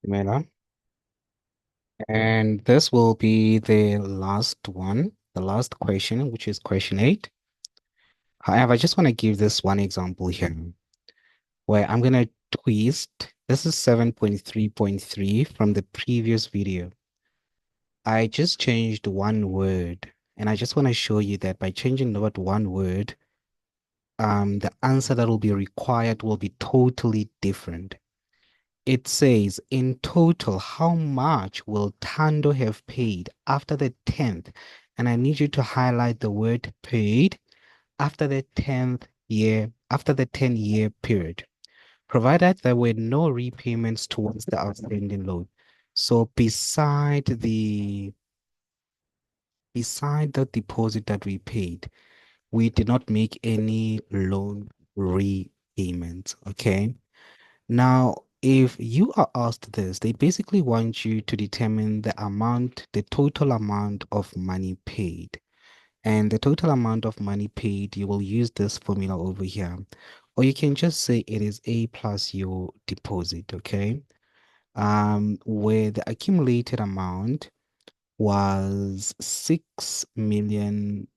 Mela. And this will be the last one, the last question, which is question 8. However, I just want to give this one example here where I'm going to twist. This is 7.3.3 from the previous video. I just changed one word, and I just want to show you that by changing the one word, the answer that will be required will be totally different. It says, in total, how much will Tando have paid after the 10th? And I need you to highlight the word paid after the 10th year, after the 10-year period, provided there were no repayments towards the outstanding loan. So beside the deposit that we paid, we did not make any loan repayments. Okay. Now, if you are asked this, they basically want you to determine the amount, the total amount of money paid. And the total amount of money paid, you will use this formula over here. Or you can just say it is A plus your deposit, okay? Where the accumulated amount was 6 million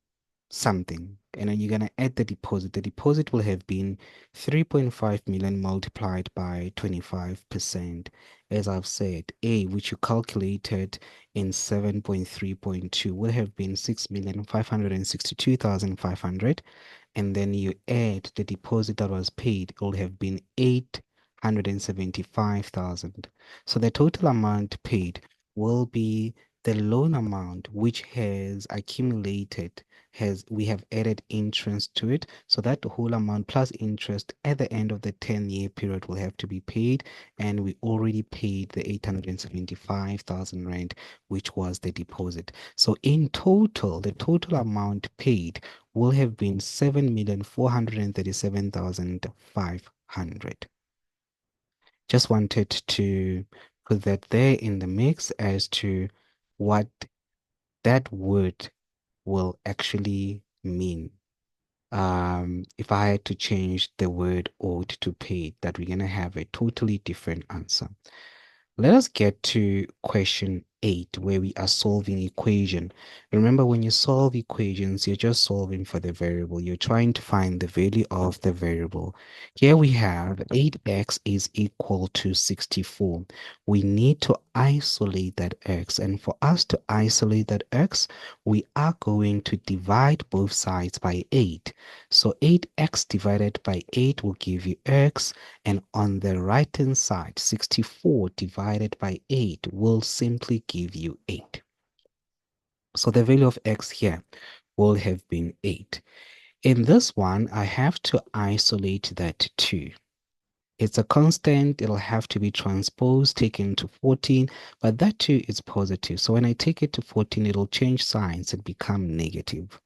something, and then you're going to add the deposit. The deposit will have been 3.5 million multiplied by 25%. As I've said, A, which you calculated in 7.3.2, will have been 6,562,500. And then you add the deposit that was paid, it will have been 875,000. So the total amount paid will be the loan amount which has accumulated, has we have added interest to it, so that the whole amount plus interest at the end of the 10-year period will have to be paid, and we already paid the 875,000 rand, which was the deposit. So in total, the total amount paid will have been 7,437,500. Just wanted to put that there in the mix as to what that word will actually mean. If I had to change the word owed to paid, that we're going to have a totally different answer. Let us get to question 8, where we are solving equation. Remember, when you solve equations, you're just solving for the variable. You're trying to find the value of the variable. Here we have 8x is equal to 64. We need to isolate that x. And for us to isolate that x, we are going to divide both sides by 8. So 8x divided by 8 will give you x. And on the right-hand side, 64 divided by 8 will simply give you 8. So the value of x here will have been 8. In this one, I have to isolate that 2. It's a constant. It'll have to be transposed, taken to 14, but that 2 is positive. So when I take it to 14, it'll change signs and become negative.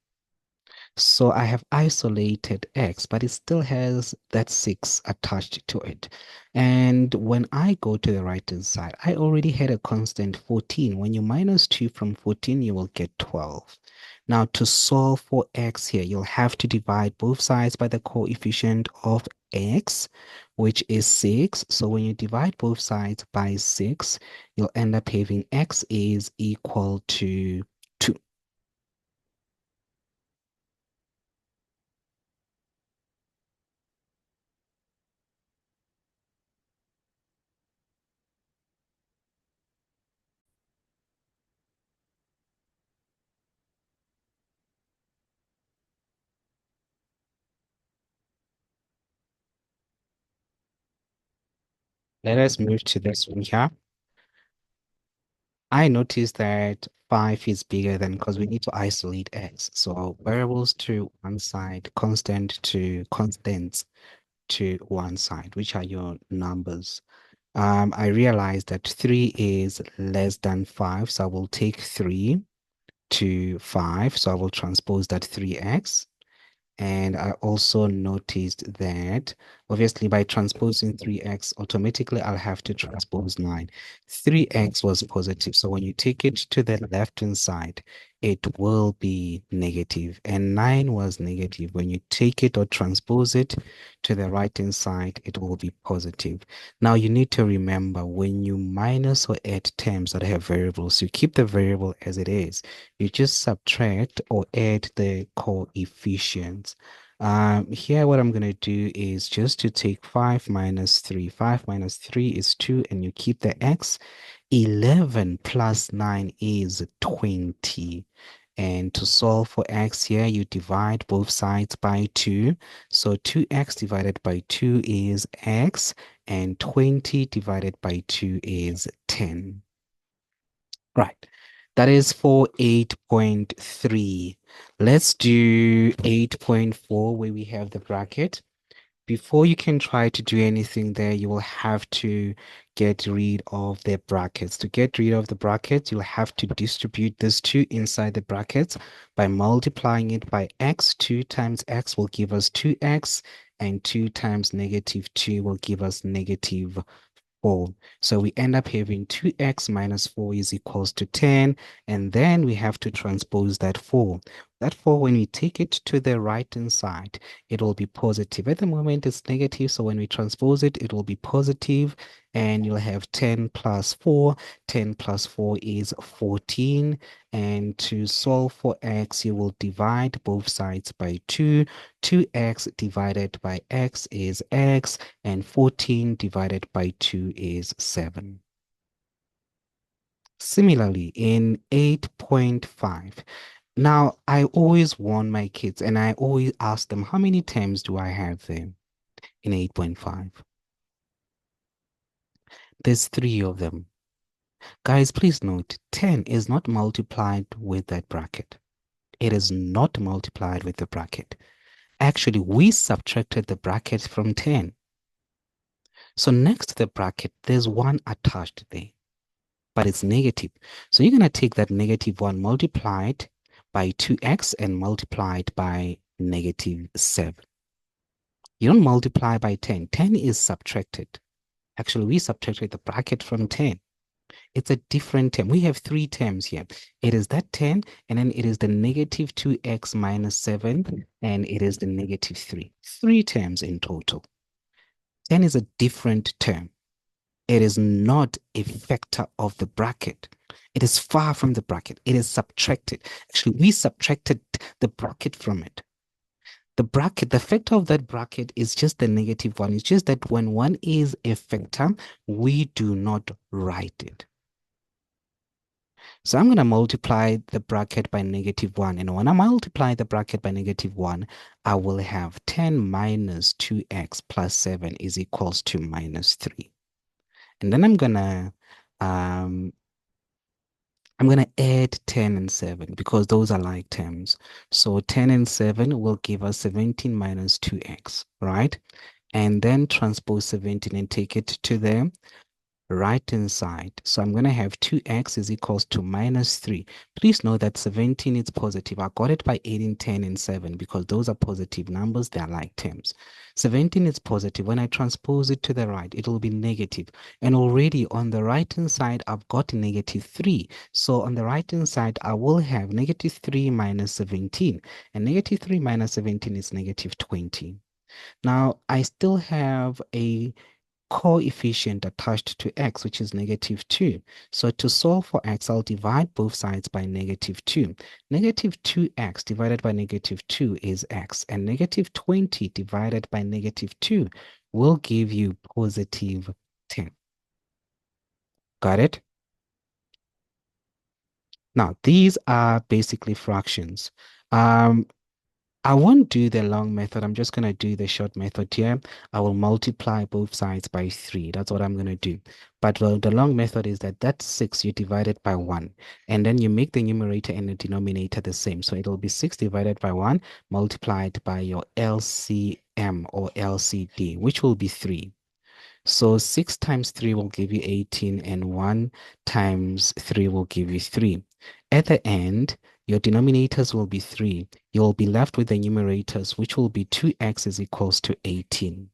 So I have isolated x, but it still has that 6 attached to it. And when I go to the right-hand side, I already had a constant 14. When you minus 2 from 14, you will get 12. Now, to solve for x here, you'll have to divide both sides by the coefficient of x, which is 6. So when you divide both sides by 6, you'll end up having x is equal to 2. Let us move to this one here. I noticed that 5 is bigger than, because we need to isolate x. So variables to one side, constants to one side, which are your numbers. I realized that 3 is less than 5, so I will take 3 to 5. So I will transpose that 3x. And I also noticed that Obviously, by transposing 3x, automatically I'll have to transpose 9. 3x was positive, so when you take it to the left-hand side, it will be negative. And 9 was negative. When you take it or transpose it to the right-hand side, it will be positive. Now, you need to remember when you minus or add terms that have variables, you keep the variable as it is. You just subtract or add the coefficients. Here, what I'm going to do is just to take 5 minus 3. 5 minus 3 is 2, and you keep the x. 11 plus 9 is 20. And to solve for x here, you divide both sides by 2. So 2x divided by 2 is x, and 20 divided by 2 is 10. Right. That is for 8.3. Let's do 8.4 where we have the bracket. Before you can try to do anything there, you will have to get rid of the brackets. To get rid of the brackets, you'll have to distribute this 2 inside the brackets by multiplying it by x. 2 times x will give us 2x, and 2 times negative 2 will give us negative 4. So we end up having 2x minus 4 is equals to 10, and then we have to transpose that 4. That 4, when we take it to the right-hand side, it will be positive. At the moment, it's negative, so when we transpose it, it will be positive, and you'll have 10 plus 4. 10 plus 4 is 14, and to solve for x, you will divide both sides by 2. 2x divided by x is x, and 14 divided by 2 is 7. Similarly, in 8.5, now I always warn my kids and I always ask them, how many terms do I have there in 8.5? There's 3 of them. Guys, please note, 10 is not multiplied with that bracket. It is not multiplied with the bracket. Actually, we subtracted the bracket from 10. So next to the bracket, there's 1 attached there, but it's negative. So you're going to take that negative 1 multiplied by 2x and multiplied by negative 7. You don't multiply by 10. 10 is subtracted. Actually, we subtracted the bracket from 10. It's a different term. We have 3 terms here. It is that 10, and then it is the negative 2x minus 7, and it is the negative 3. 3 terms in total. 10 is a different term. It is not a factor of the bracket. It is far from the bracket. It is subtracted. Actually, we subtracted the bracket from it. The bracket, the factor of that bracket is just the negative 1. It's just that when 1 is a factor, we do not write it. So I'm going to multiply the bracket by negative 1. And when I multiply the bracket by negative 1, I will have 10 minus 2x plus 7 is equals to minus 3. And then I'm gonna add 10 and 7 because those are like terms. So 10 and 7 will give us 17 minus 2x, right? And then transpose 17 and take it to the right-hand side. So I'm going to have 2x is equals to minus 3. Please know that 17 is positive. I got it by adding 10 and 7 because those are positive numbers. They are like terms. 17 is positive. When I transpose it to the right, it will be negative. And already on the right-hand side, I've got negative 3. So on the right-hand side, I will have negative 3 minus 17. And negative 3 minus 17 is negative 20. Now, I still have a coefficient attached to x, which is negative 2. So to solve for x, I'll divide both sides by negative 2. Negative 2x divided by negative 2 is x, and negative 20 divided by negative 2 will give you positive 10. Got it? Now, these are basically fractions. I won't do the long method. I'm just going to do the short method here. I will multiply both sides by 3. That's what I'm going to do. But the long method is that's 6. You divide it by 1. And then you make the numerator and the denominator the same. So it'll be 6 divided by 1 multiplied by your LCM or LCD, which will be 3. So 6 times 3 will give you 18, and 1 times 3 will give you 3. At the end, your denominators will be 3. You'll be left with the numerators, which will be 2x is equals to 18.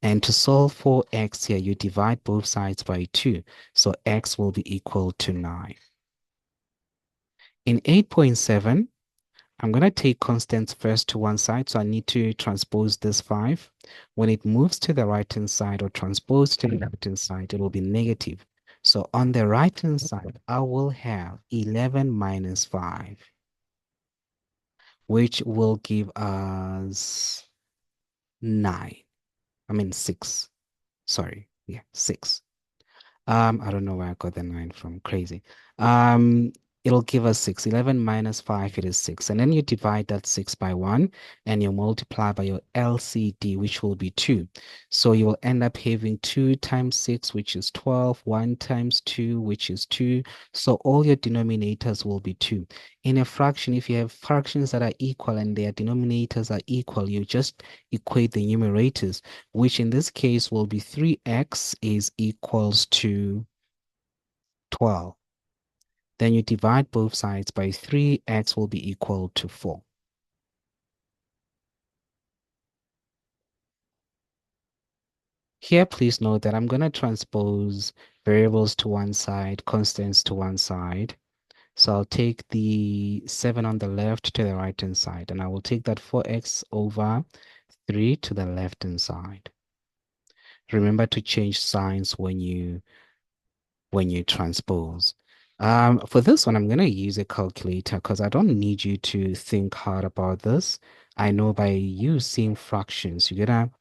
And to solve for x here, you divide both sides by 2. So x will be equal to 9. In 8.7, I'm going to take constants first to one side. So I need to transpose this 5. When it moves to the right-hand side or transpose to the left-hand side, it will be negative. So on the right-hand side, I will have 11 minus 5, which will give us 9. I mean 6. Sorry. Yeah, 6. I don't know where I got the 9 from. Crazy. Um, it'll give us 6. 11 minus 5, it is 6. And then you divide that 6 by 1 and you multiply by your LCD, which will be 2. So you will end up having 2 times 6, which is 12, 1 times 2, which is 2. So all your denominators will be 2. In a fraction, if you have fractions that are equal and their denominators are equal, you just equate the numerators, which in this case will be 3x is equals to 12. Then you divide both sides by 3, x will be equal to 4. Here, please note that I'm going to transpose variables to one side, constants to one side. So I'll take the 7 on the left to the right-hand side, and I will take that 4x over 3 to the left-hand side. Remember to change signs when you transpose. For this one, I'm going to use a calculator because I don't need you to think hard about this. I know by you seeing fractions, you're going to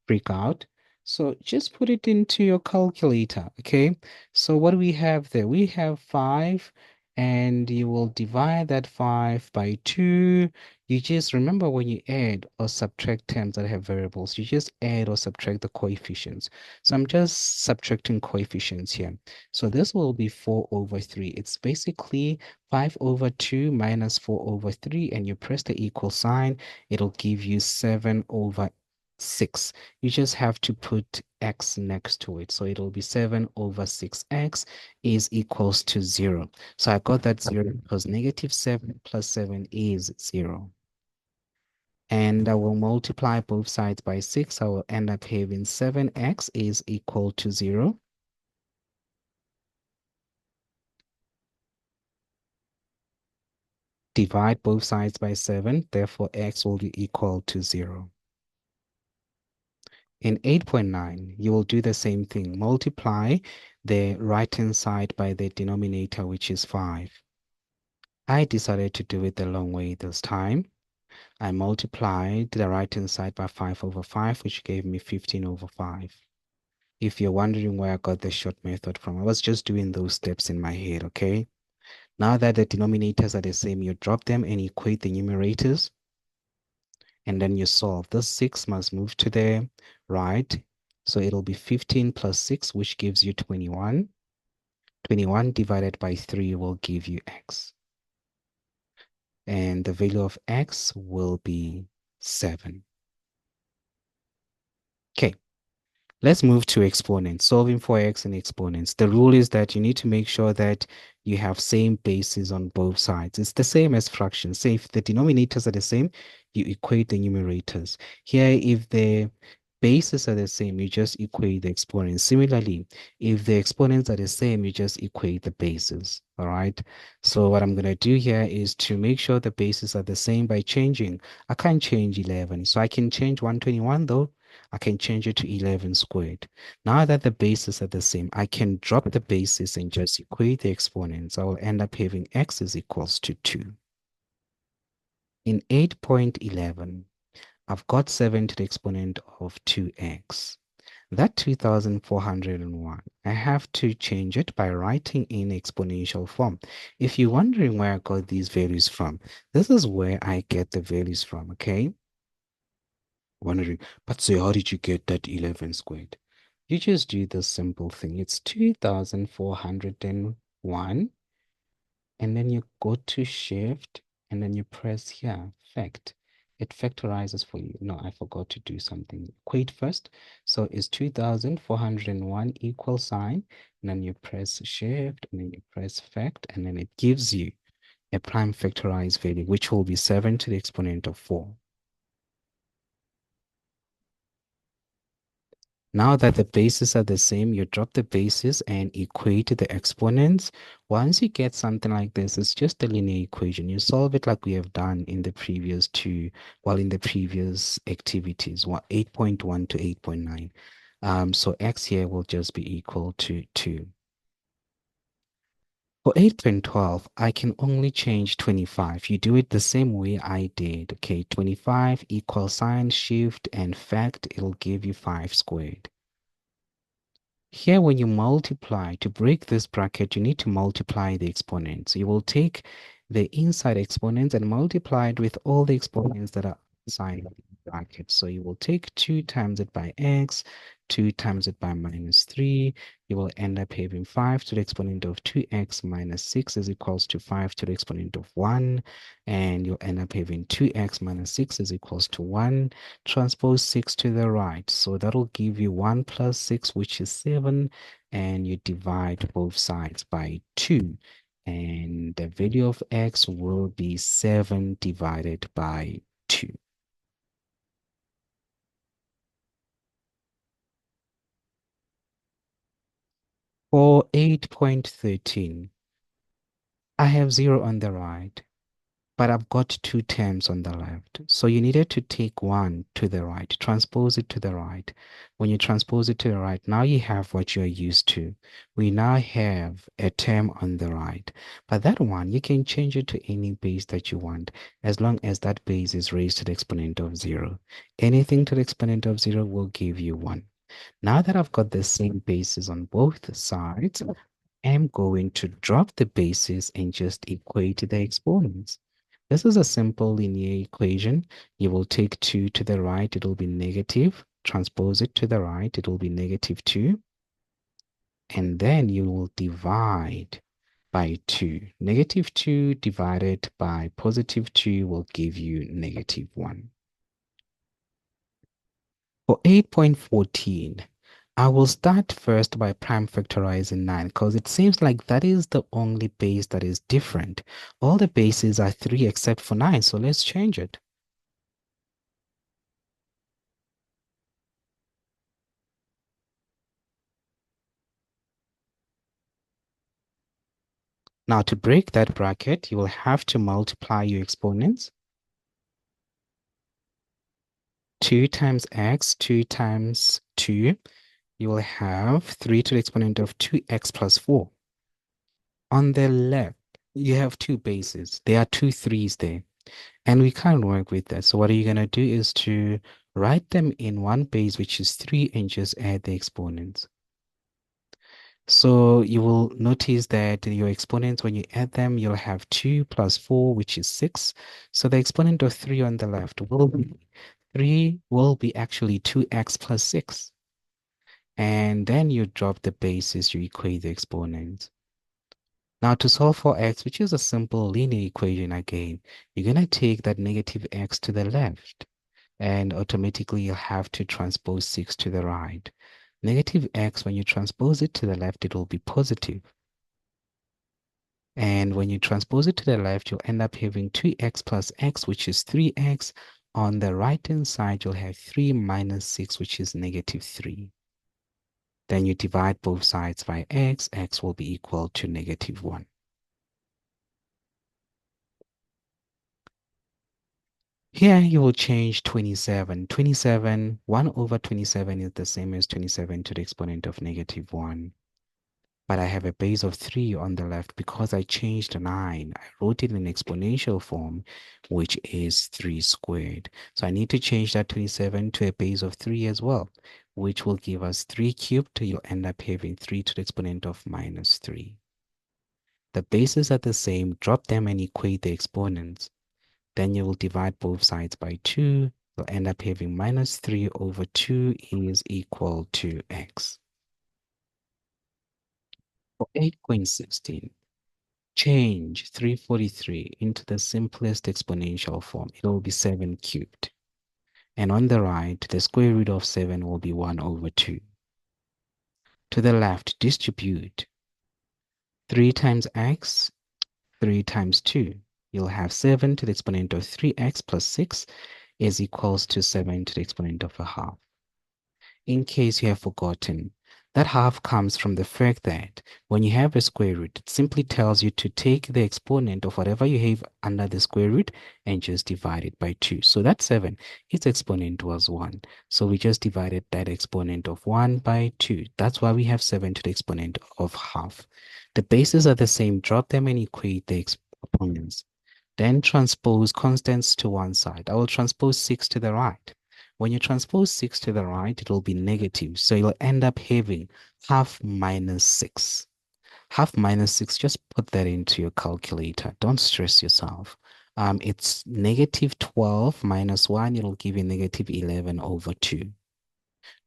freak out. So just put it into your calculator, okay? So what do we have there? We have 5, and you will divide that 5 by 2. You just remember when you add or subtract terms that have variables, you just add or subtract the coefficients. So I'm just subtracting coefficients here. So this will be 4 over 3. It's basically 5 over 2 minus 4 over 3, and you press the equal sign, it'll give you 7 over 6. You just have to put x next to it. So it'll be 7 over 6x is equals to 0. So I got that 0 because negative 7 plus 7 is 0. And I will multiply both sides by 6. I will end up having 7x is equal to 0. Divide both sides by 7. Therefore, x will be equal to 0. In 8.9, you will do the same thing. Multiply the right-hand side by the denominator, which is 5. I decided to do it the long way this time. I multiplied the right-hand side by 5 over 5, which gave me 15 over 5. If you're wondering where I got the short method from, I was just doing those steps in my head, okay? Now that the denominators are the same, you drop them and equate the numerators, and then you solve. This 6 must move to the right, so it'll be 15 plus 6, which gives you 21. 21 divided by 3 will give you x. And the value of x will be 7. Okay, let's move to exponents, solving for x and exponents. The rule is that you need to make sure that you have same bases on both sides. It's the same as fractions. Say if the denominators are the same, you equate the numerators. Here, if the bases are the same, you just equate the exponents. Similarly, if the exponents are the same, you just equate the bases. All right. So what I'm going to do here is to make sure the bases are the same by changing. I can't change 11. So I can change 121 though. I can change it to 11 squared. Now that the bases are the same, I can drop the bases and just equate the exponents. I will end up having x is equals to 2. In 8.11, I've got 7 to the exponent of 2x. That 2401, I have to change it by writing in exponential form. If you're wondering where I got these values from, this is where I get the values from, okay? Wondering, but say, how did you get that 11 squared? You just do this simple thing. It's 2401, and then you go to shift, and then you press here, fact. It factorizes for you. No, I forgot to do something. Equate first. So it's 2401 equal sign, and then you press shift, and then you press fact, and then it gives you a prime factorized value, which will be 7 to the exponent of 4. Now that the bases are the same, you drop the bases and equate the exponents. Once you get something like this, it's just a linear equation. You solve it like we have done in the previous two, well, in the previous activities, 8.1 to 8.9. So x here will just be equal to 2. For 8.12, I can only change 25. You do it the same way I did. Okay, 25 equals sign, shift, and fact, it'll give you 5 squared. Here, when you multiply, to break this bracket, you need to multiply the exponents. You will take the inside exponents and multiply it with all the exponents that are inside the bracket. So you will take 2 times it by x, 2 times it by minus 3. You will end up having 5 to the exponent of 2x minus 6 is equals to 5 to the exponent of 1. And you'll end up having 2x minus 6 is equals to 1. Transpose 6 to the right. So that'll give you 1 plus 6, which is 7. And you divide both sides by 2. And the value of x will be 7 divided by 2. For 8.13, I have 0 on the right, but I've got 2 terms on the left. So you needed to take 1 to the right, transpose it to the right. When you transpose it to the right, now you have what you're used to. We now have a term on the right. But that one, you can change it to any base that you want, as long as that base is raised to the exponent of 0. Anything to the exponent of 0 will give you 1. Now that I've got the same bases on both sides, I'm going to drop the bases and just equate the exponents. This is a simple linear equation. You will take 2 to the right, it will be negative. Transpose it to the right, it will be negative 2. And then you will divide by 2. Negative 2 divided by positive 2 will give you negative 1. For 8.14, I will start first by prime factorizing 9 because it seems like that is the only base that is different. All the bases are 3 except for 9, so let's change it. Now to break that bracket, you will have to multiply your exponents. 2 times x, 2 times 2, you will have 3 to the exponent of 2x plus 4. On the left, you have two bases. There are two 3's there. And we can't work with that. So what are you going to do is to write them in one base, which is 3, and just add the exponents. So you will notice that your exponents, when you add them, you'll have 2 plus 4, which is 6. So the exponent of 3 on the left will be 3 will be actually 2x plus 6. And then you drop the bases, you equate the exponents. Now to solve for x, which is a simple linear equation again, you're going to take that negative x to the left, and automatically you'll have to transpose 6 to the right. Negative x, when you transpose it to the left, it will be positive. And when you transpose it to the left, you'll end up having 2x plus x, which is 3x. On the right-hand side, you'll have 3 minus 6, which is negative 3. Then you divide both sides by x. X will be equal to negative 1. Here you will change 27. 27, 1 over 27 is the same as 27 to the exponent of negative 1. But I have a base of 3 on the left because I changed 9. I wrote it in exponential form, which is 3 squared. So I need to change that 27 to a base of 3 as well, which will give us 3 cubed. You'll end up having 3 to the exponent of minus 3. The bases are the same. Drop them and equate the exponents. Then you will divide both sides by 2. You'll end up having minus 3 over 2 is equal to x. For 8.16, change 343 into the simplest exponential form. It will be 7 cubed. And on the right, the square root of 7 will be 1 over 2. To the left, distribute 3 times x, 3 times 2. You'll have 7 to the exponent of 3x plus 6 is equals to 7 to the exponent of a half. In case you have forgotten, that half comes from the fact that when you have a square root, it simply tells you to take the exponent of whatever you have under the square root and just divide it by 2. So that's 7. Its exponent was 1. So we just divided that exponent of 1 by 2. That's why we have 7 to the exponent of half. The bases are the same. Drop them and equate the exponents. Then transpose constants to one side. I will transpose 6 to the right. When you transpose 6 to the right, it will be negative. So you'll end up having half minus 6. Half minus 6, just put that into your calculator. Don't stress yourself. It's negative 12 minus 1. It'll give you negative 11 over 2.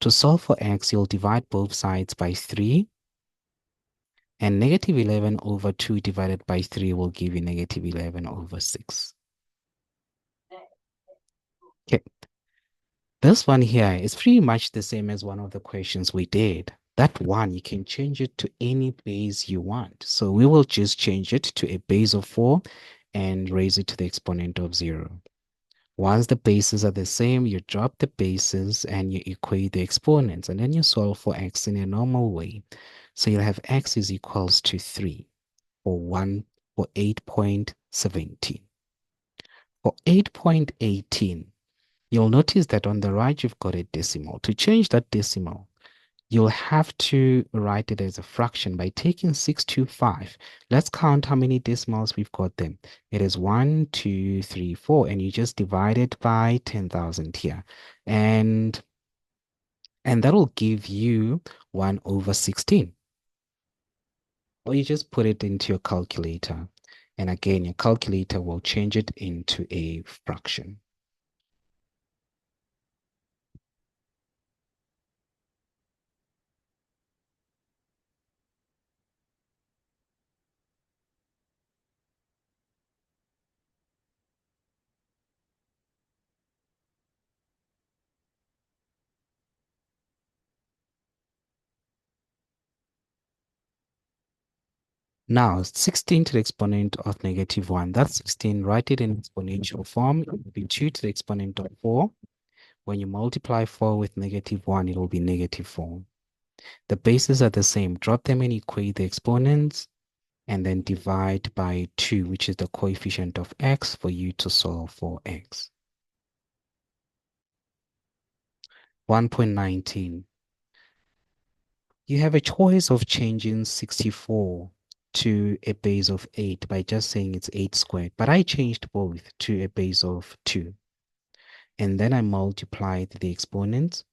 To solve for x, you'll divide both sides by 3. And negative 11 over 2 divided by 3 will give you negative 11 over 6. Okay. This one here is pretty much the same as one of the questions we did. That one, you can change it to any base you want. So we will just change it to a base of 4 and raise it to the exponent of 0. Once the bases are the same, you drop the bases and you equate the exponents, and then you solve for x in a normal way. So you'll have x is equals to 3 or 1 or 8.17. For 8.18, you'll notice that on the right, you've got a decimal. To change that decimal, you'll have to write it as a fraction by taking 6 to 5. Let's count how many decimals we've got them. It is 1, 2, 3, 4, and you just divide it by 10,000 here. And that'll give you 1 over 16. Or you just put it into your calculator. And again, your calculator will change it into a fraction. Now, 16 to the exponent of negative 1. That's 16. Write it in exponential form. It will be 2 to the exponent of 4. When you multiply 4 with negative 1, it will be negative 4. The bases are the same. Drop them and equate the exponents, and then divide by 2, which is the coefficient of x, for you to solve for x. 1.19. You have a choice of changing 64 to a base of 8 by just saying it's 8 squared. But I changed both to a base of 2. And then I multiplied the exponents.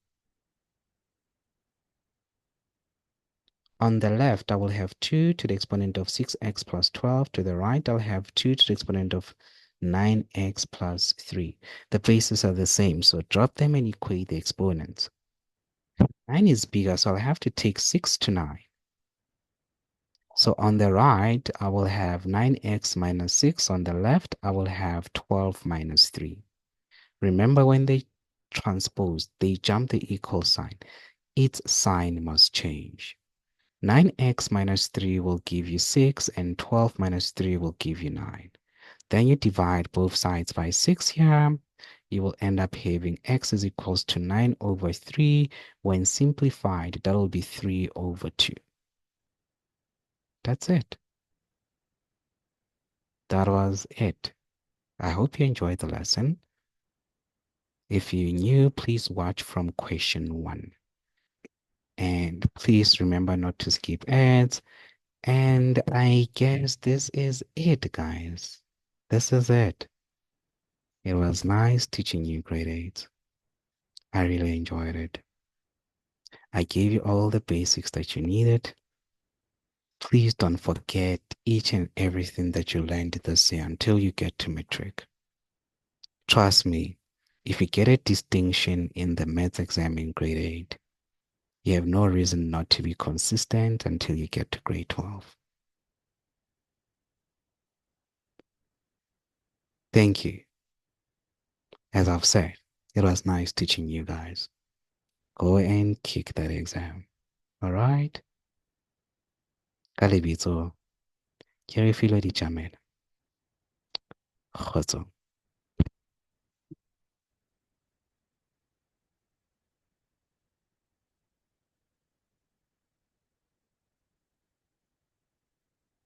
On the left, I will have 2 to the exponent of 6x plus 12. To the right, I'll have 2 to the exponent of 9x plus 3. The bases are the same, so drop them and equate the exponents. 9 is bigger, so I'll have to take 6 to 9. So on the right, I will have 9x minus 6. On the left, I will have 12 minus 3. Remember, when they transpose, they jump the equal sign. Its sign must change. 9x minus 3 will give you 6, and 12 minus 3 will give you 9. Then you divide both sides by 6 here. You will end up having x is equals to 9 over 3. When simplified, that will be 3 over 2. That's it. That was it. I hope you enjoyed the lesson. If you're new, please watch from question 1. And please remember not to skip ads. And I guess this is it, guys. This is it. It was nice teaching you grade 8. I really enjoyed it. I gave you all the basics that you needed. Please don't forget each and everything that you learned this year until you get to matric. Trust me, if you get a distinction in the maths exam in grade 8, you have no reason not to be consistent until you get to grade 12. Thank you. As I've said, it was nice teaching you guys. Go and kick that exam. All right? Ka lebitso, ke re filwe dijamela. Kgotso.